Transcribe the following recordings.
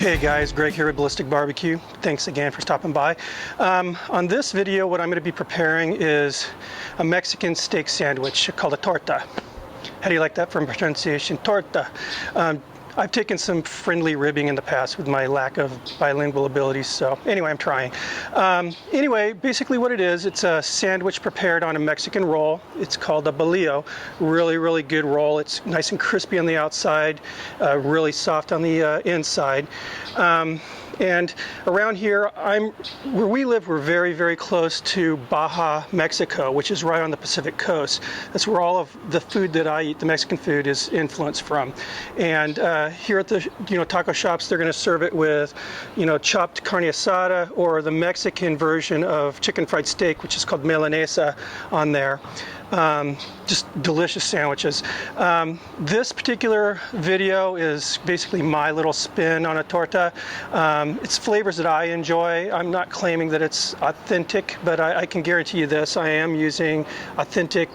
Hey guys, Greg here with Ballistic Barbecue. Thanks again for stopping by. On this video, what I'm going to be preparing is a Mexican steak sandwich called a torta. How do you like that from pronunciation? Torta. I've taken some friendly ribbing in the past with my lack of bilingual abilities, so anyway, I'm trying. Anyway, basically what it is, it's a sandwich prepared on a Mexican roll. It's called a bolillo. Really, really good roll. It's nice and crispy on the outside, really soft on the inside. And around here, where we live, we're very, very close to Baja, Mexico, which is right on the Pacific coast. That's where all of the food that I eat, the Mexican food, is influenced from. And here at the taco shops, they're going to serve it with chopped carne asada or the Mexican version of chicken fried steak, which is called milanesa on there. Just delicious sandwiches. This particular video is basically my little spin on a torta. It's flavors that I enjoy. I'm not claiming that it's authentic, but I can guarantee you this. I am using authentic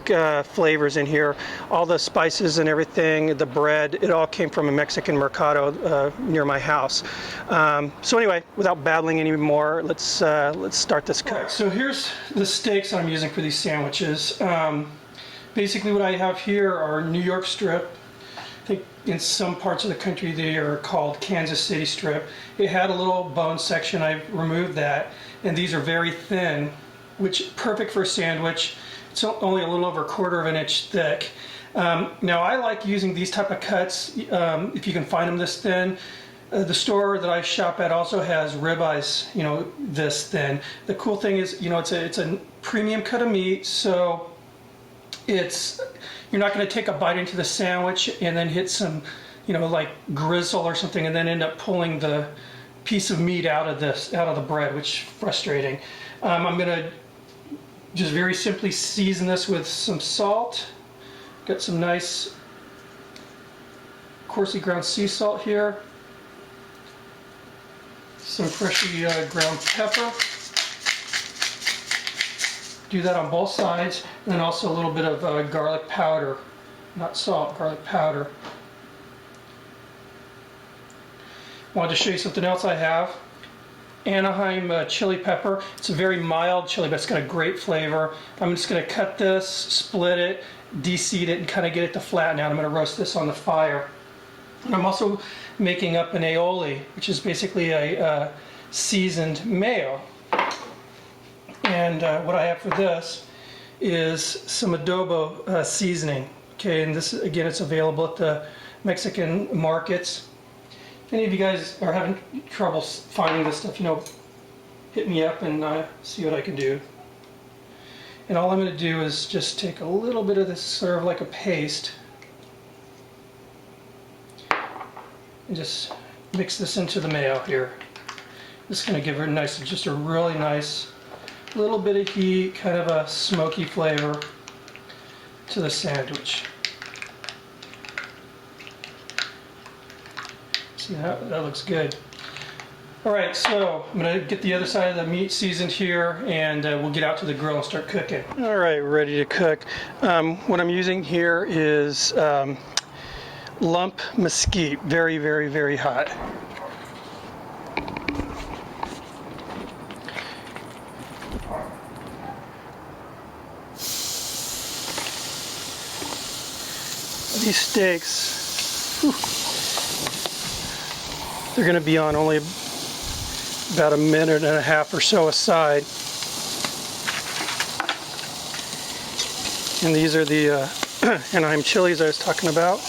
flavors in here. All the spices and everything, the bread, it all came from a Mexican mercado near my house. So anyway, without babbling anymore, let's start this cook. Right, so here's the steaks I'm using for these sandwiches. Basically what I have here are New York strip. I think in some parts of the country they are called Kansas City strip. It had a little bone section. I removed that, and these are very thin, which perfect for a sandwich. It's only a little over 1/4 of an inch thick. Now I like using these type of cuts if you can find them this thin. The store that I shop at also has ribeyes, this thin. The cool thing is, it's a premium cut of meat, so you're not going to take a bite into the sandwich and then hit some, like grizzle or something, and then end up pulling the piece of meat out of the bread, which is frustrating. I'm going to just very simply season this with some salt. Got some nice coarsely ground sea salt here. Some freshly ground pepper. Do that on both sides, and then also a little bit of garlic powder, not salt, garlic powder. Wanted to show you something else I have. Anaheim chili pepper. It's a very mild chili, but it's got a great flavor. I'm just going to cut this, split it, de-seed it, and kind of get it to flatten out. I'm going to roast this on the fire. And I'm also making up an aioli, which is basically a seasoned mayo. And what I have for this is some adobo seasoning. Okay, and this, again, it's available at the Mexican markets. If any of you guys are having trouble finding this stuff, hit me up and see what I can do. And all I'm going to do is just take a little bit of this, sort of like a paste, and just mix this into the mayo here. This is going to give it just a really nice little bit of heat, kind of a smoky flavor to the sandwich. See, that looks good. Alright, so I'm going to get the other side of the meat seasoned here, and we'll get out to the grill and start cooking. Alright, ready to cook. What I'm using here is lump mesquite, very, very, very hot. These steaks, they're going to be on only about 1.5 minutes or so aside. And these are the Anaheim chilies I was talking about.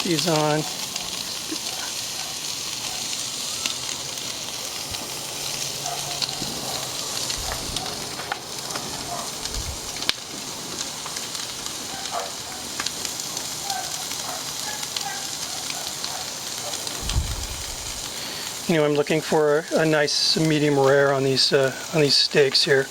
These on. I'm looking for a nice medium rare on these steaks here.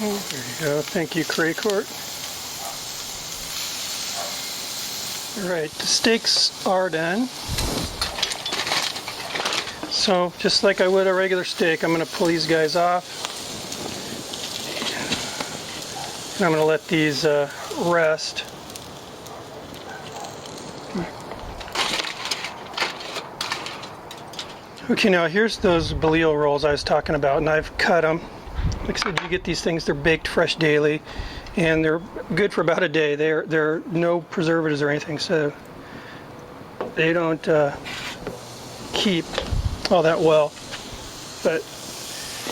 There you go. Thank you, Cray Court. All right, the steaks are done. So just like I would a regular steak, I'm going to pull these guys off. And I'm going to let these rest. Okay, now here's those bolillo rolls I was talking about, and I've cut them. Like I said, you get these things, they're baked fresh daily, and they're good for about a day. They're no preservatives or anything, so they don't keep all that well, but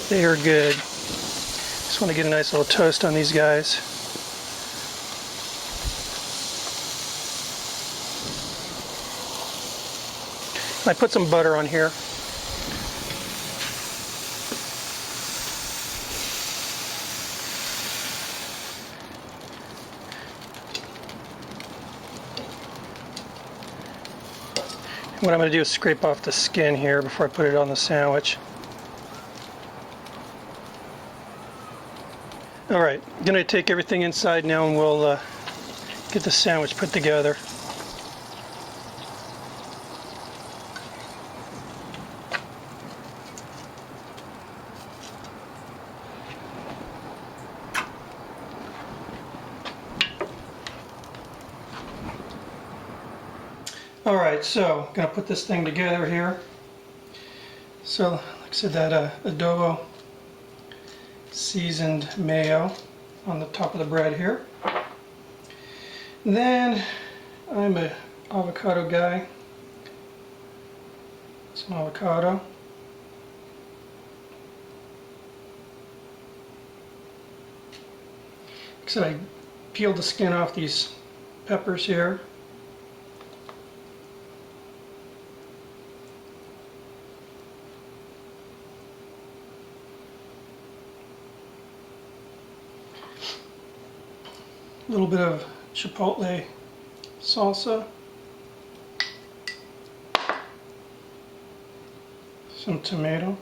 they are good. Just want to get a nice little toast on these guys. I put some butter on here. What I'm going to do is scrape off the skin here before I put it on the sandwich. Alright, I'm going to take everything inside now and we'll get the sandwich put together. Alright, so I'm going to put this thing together here. So, like I said, that adobo seasoned mayo on the top of the bread here. And then, I'm an avocado guy. Some avocado. Like I said, I peeled the skin off these peppers here. A little bit of chipotle salsa, some tomato,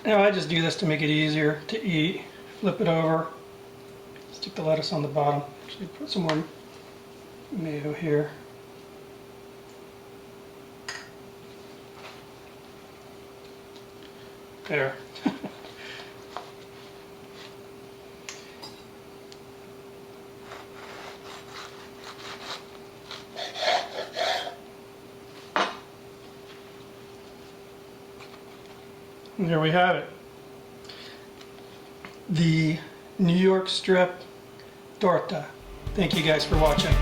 now I just do this to make it easier to eat. Flip it over, stick the lettuce on the bottom. Actually, put some more mayo here. There. And there we have it. The New York strip torta. Thank you guys for watching.